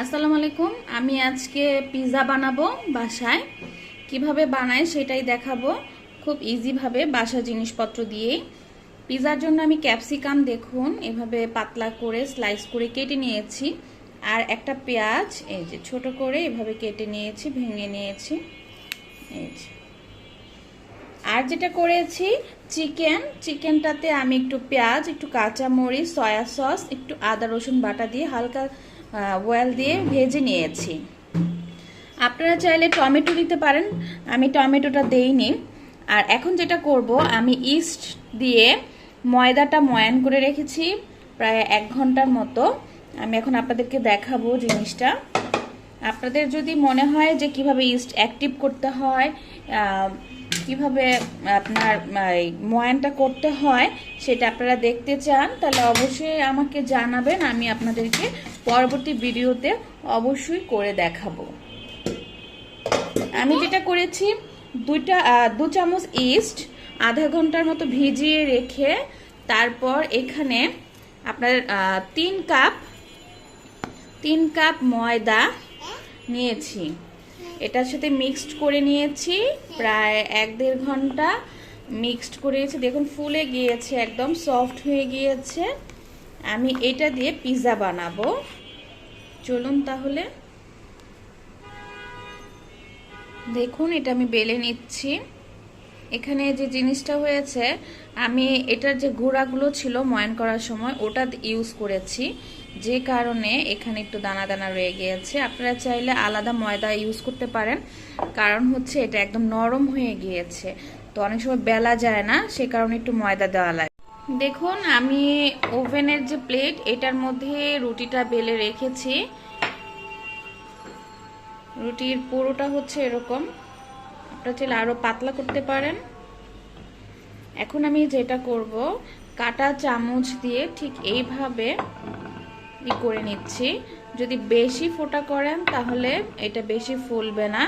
আসসালামু আলাইকুম। আমি আজকে পিৎজা বানাবো বাসায়। কিভাবে বানাই সেটাই দেখাবো, খুব ইজি ভাবে বাসা জিনিসপত্র দিয়ে। পিৎজার জন্য আমি ক্যাপসিকাম দেখুন এভাবে পাতলা করে স্লাইস করে কেটে নিয়েছি, আর একটা পেঁয়াজ এই যে ছোট করে এভাবে কেটে নিয়েছি, ভেঙে নিয়েছি এই যে। আর যেটা করেছি চিকেনটাতে আমি একটু পেঁয়াজ, একটু কাঁচা মরিচ, সয়া সস, একটু আদা রসুন বাটা দিয়ে হালকা অয়েল দিয়ে ভেজে নিয়েছি। আপনারা চাইলে টমেটো দিতে পারেন, আমি টমেটোটা দেইনি। আর এখন যেটা করব, আমি ইস্ট দিয়ে ময়দাটা ময়ান করে রেখেছি প্রায় 1 ঘন্টার মতো। আমি এখন আপনাদেরকে দেখাবো জিনিসটা। আপনাদের যদি মনে হয় যে কিভাবে ইস্ট অ্যাক্টিভ করতে হয়, কিভাবে আপনার ময়ানটা করতে হয় সেটা আপনারা দেখতে চান, তাহলে অবশ্যই আমাকে জানাবেন, আমি আপনাদেরকে পরবর্তী ভিডিওতে অবশ্যই করে দেখাবো। আমি যেটা করেছি, 2 চামচ ইস্ট আধা ঘন্টার মতো ভিজিয়ে রেখে তারপর এখানে আপনার 3 কাপ ময়দা নিয়েছি, এটার সাথে মিক্সড করে নিয়েছি প্রায় 1-1.5 ঘন্টা মিক্সড করেছি। দেখুন ফুলে গিয়েছে, একদম সফট হয়ে গিয়েছে। আমি এটা দিয়ে পিৎজা বানাবো। চলুন তাহলে দেখুন, এটা আমি বেলে নিচ্ছি। এখানে যে জিনিসটা হয়েছে, আমি এটার যে গুঁড়াগুলো ছিল ময়ান করার সময় ওটা ইউজ করেছি, যে কারণে এখানে একটু দানা দানা রয়ে গিয়েছে। আপনারা চাইলে আলাদা ময়দা ইউজ করতে পারেন, কারণ হচ্ছে এটা একদম নরম হয়ে গিয়েছে, তো অনেক সময় বেলা যায় না, সে কারণে একটু ময়দা দেওয়া লাগে। দেখুন আমি ওভেনের যে প্লেট, এটার মধ্যে রুটিটা বেলে রেখেছি। রুটির পুরোটা হচ্ছে এরকম, আপনারা চাইলে আরো পাতলা করতে পারেন। এখন আমি যেটা করব, কাটা চামচ দিয়ে ঠিক এইভাবে করে নিচ্ছি। যদি বেশি ফোঁটা করেন তাহলে এটা বেশি ফুলবে না,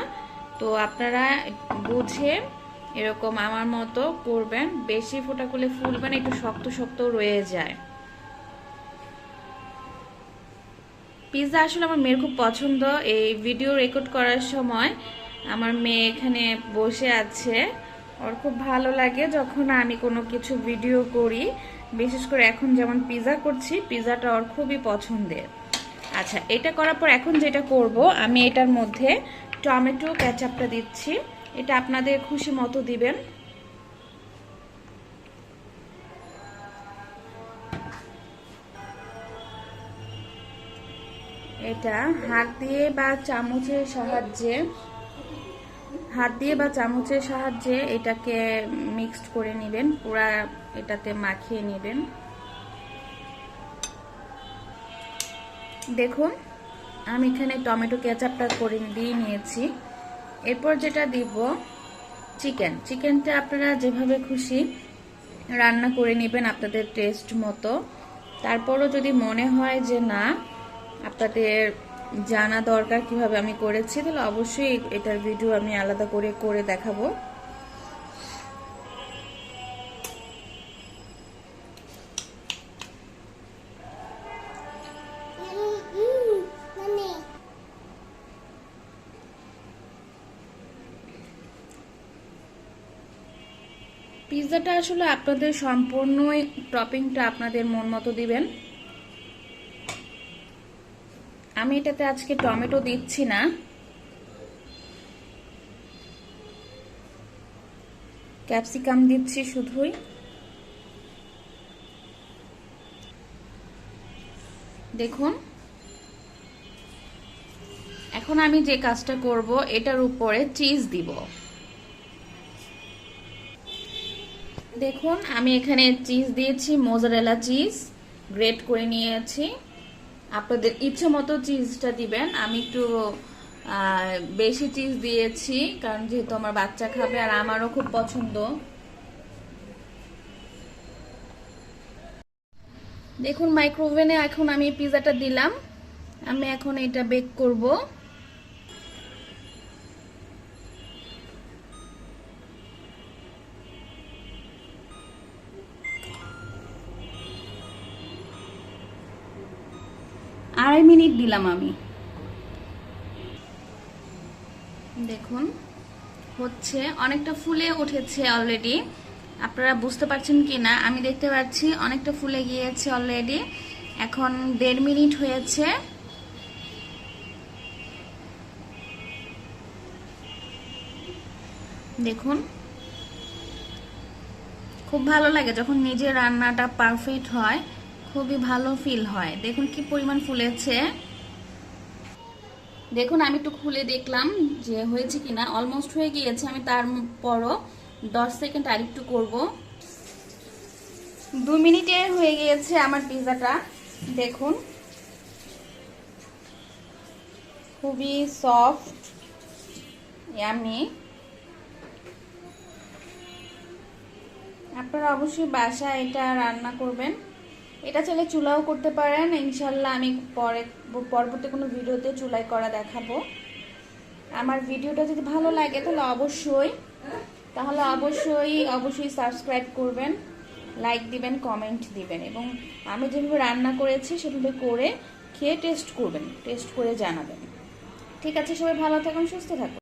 তো আপনারা বুঝে এরকম আমার মতো করবেন। বেশি ফোঁটা করলে ফুলবে না, একটু শক্ত শক্ত রয়ে যায়। পিৎজা আসলে আমার মেয়ের খুব পছন্দ। এই ভিডিও রেকর্ড করার সময় আমার মেয়ে এখানে বসে আছে, ওর খুব ভালো লাগে যখন আমি কোনো কিছু ভিডিও করি, বিশেষ করে এখন যেমন পিৎজা করছি, পিৎজাটা ওর খুবই পছন্দের। আচ্ছা, এটা করার পর এখন যেটা করব, আমি এটার মধ্যে টমেটো কেচাপটা দিচ্ছি। এটা আপনাদের খুশি মতো দিবেন। এটা হাত দিয়ে বা চামচের সাহায্যে এটাকে মিক্সড করে নেবেন, পুরা এটাতে মাখিয়ে নেবেন। দেখুন আমি এখানে টমেটো কেচাপটা করে দিয়ে নিয়েছি। এরপর যেটা দিব চিকেনটা আপনারা যেভাবে খুশি রান্না করে নেবেন আপনাদের টেস্ট মতো। তারপরও যদি মনে হয় যে না, আপনাদের জানা দরকার কিভাবে আমি করেছি, তাহলে অবশ্যই এটার ভিডিও আমি আলাদা করে দেখাবো। পিৎজাটা আসলে আপনাদের সম্পূর্ণ টপিংটা আপনাদের মন মতো দিবেন। আমি এটাতে আজকে টমেটো দিচ্ছি না, ক্যাপসিকাম দিচ্ছি শুধুই। দেখুন এখন আমি যে কাজটা করব, এটার উপরে চিজ দিব। দেখুন আমি এখানে চিজ দিয়েছি, মোজারেলা চিজ গ্রেট করে নিয়েছি। আপনাদের ইচ্ছে মতো চিজটা দিবেন। আমি একটু বেশি চিজ দিয়েছি, কারণ যেহেতু আমার বাচ্চা খাবে আর আমারও খুব পছন্দ। দেখুন মাইক্রোওভেনে এখন আমি পিৎজাটা দিলাম। আমি এখন এটা বেক করব। আড়াই মিনিট দিলাম আমি। দেখুন হচ্ছে, অনেকটা ফুলে উঠেছে অলরেডি। আপনারা বুঝতে পারছেন কি না আমি দেখতে পাচ্ছি অনেকটা ফুলে গিয়েছে অলরেডি। এখন 1.5 মিনিট হয়েছে। দেখুন খুব ভালো লাগে যখন নিজের রান্নাটা পারফেক্ট হয়, খুবই ভালো ফিল হয়। দেখুন কি পরিমাণ ফুলেছে। দেখুন আমি একটু খুলে দেখলাম যে হয়েছে কিনা, অলমোস্ট হয়ে গিয়েছে। আমি তারপরও 10 সেকেন্ড আরেকটু করব। 2 মিনিটে হয়ে গিয়েছে আমার পিৎজাটা। দেখুন খুবই সফট, ইয়ামি। আপনারা অবশ্যই বাসায় এটা রান্না করবেন। এটা চাইলে চুলাও করতে পারেন, ইনশাল্লাহ আমি পরবর্তী কোনো ভিডিওতে চুলায় করা দেখাবো। আমার ভিডিওটা যদি ভালো লাগে তাহলে অবশ্যই সাবস্ক্রাইব করবেন, লাইক দিবেন, কমেন্ট দিবেন, এবং আমি যেভাবে রান্না করেছি সেভাবে করে খেয়ে টেস্ট করবেন, টেস্ট করে জানাবেন। ঠিক আছে, সবাই ভালো থাকুন, সুস্থ থাকুন।